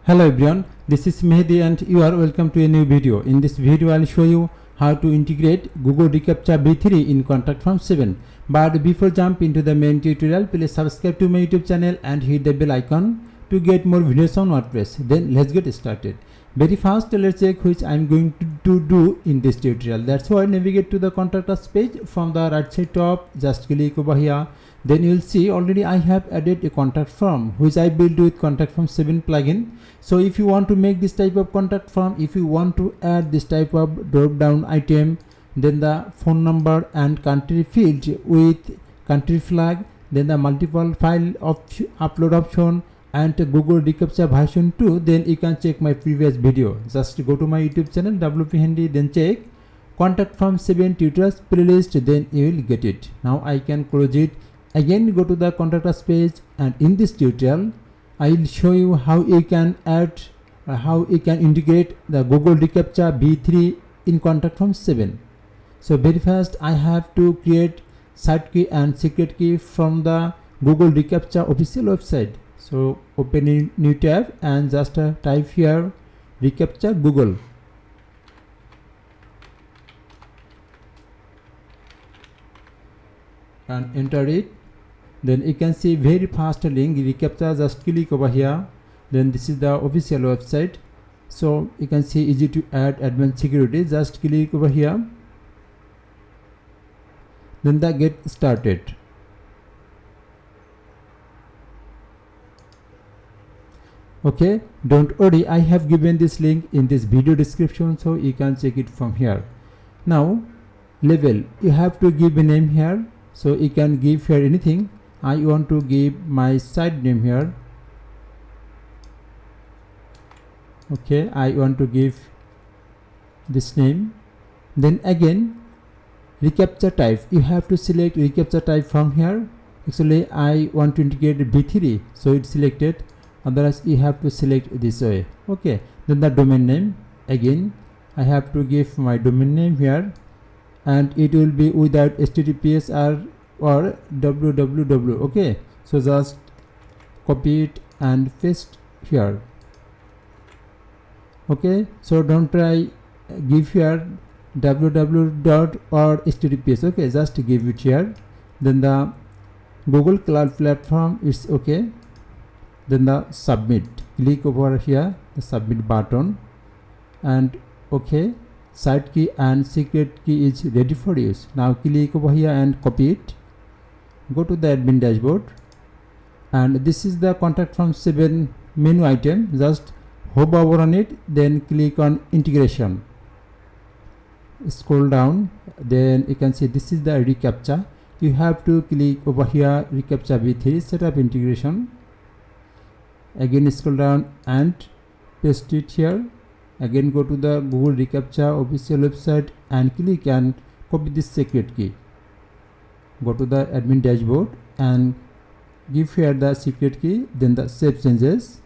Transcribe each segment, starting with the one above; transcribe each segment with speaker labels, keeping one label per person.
Speaker 1: Hello everyone, this is Mehdi and you are welcome to a new video. In this video I will show you how to integrate Google reCAPTCHA v3 in Contact Form 7. But before jump into the main tutorial, please subscribe to my YouTube channel and hit the bell icon to get more videos on WordPress. Then let's get started. Very fast, let's check which I am going to do in this tutorial. That's why navigate to the Contact Us page from the right side top, just click over here. Then you will see already I have added a contact form which I built with Contact Form 7 plugin. So if you want to make this type of contact form, if you want to add this type of drop down item, then the phone number and country field with country flag, then the multiple file upload option and Google reCAPTCHA version 2, then you can check my previous video. Just go to my YouTube channel WP Handy, then check Contact Form 7 tutorials playlist, then you will get it. Now I can close it. Again go to the Contact Us page, and in this tutorial I will show you how you can add how you can integrate the Google reCAPTCHA v3 in Contact Form 7. So very fast I have to create site key and secret key from the Google reCAPTCHA official website. So open a new tab and just type here reCAPTCHA Google. And enter it. Then you can see very fast link reCAPTCHA, just click over here. Then this is the official website. So you can see easy to add advanced security, just click over here. Then the get started. Okay, don't worry, I have given this link in this video description, so you can check it from here. Now label, you have to give a name here, so you can give here anything. I want to give my site name here. Okay, I want to give this name. Then again reCAPTCHA type, you have to select reCAPTCHA type from here. Actually I want to integrate v3, so it's selected, otherwise you have to select this way. Okay, then the domain name, again I have to give my domain name here, and it will be without https or www. Okay, so just copy it and paste here. Okay, so don't try give here www or https. Okay, just give it here. Then the Google Cloud Platform is okay. Then the submit, click over here the submit button, and okay, site key and secret key is ready for use. Now click over here and copy it. Go to the admin dashboard, and this is the Contact Form 7 menu item. Just hover over on it, then click on integration. Scroll down, then you can see this is the reCAPTCHA. You have to click over here reCAPTCHA v3 setup integration. Again scroll down and paste it here. Again go to the Google reCAPTCHA official website and click and copy this secret key. Go to the admin dashboard and give here the secret key, then the save changes.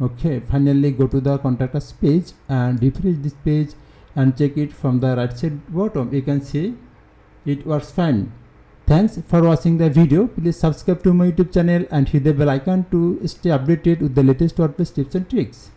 Speaker 1: Okay, finally go to the Contact Us page and refresh this page and check it from the right side bottom. You can see it works fine. Thanks for watching the video. Please subscribe to my YouTube channel and hit the bell icon to stay updated with the latest WordPress tips and tricks.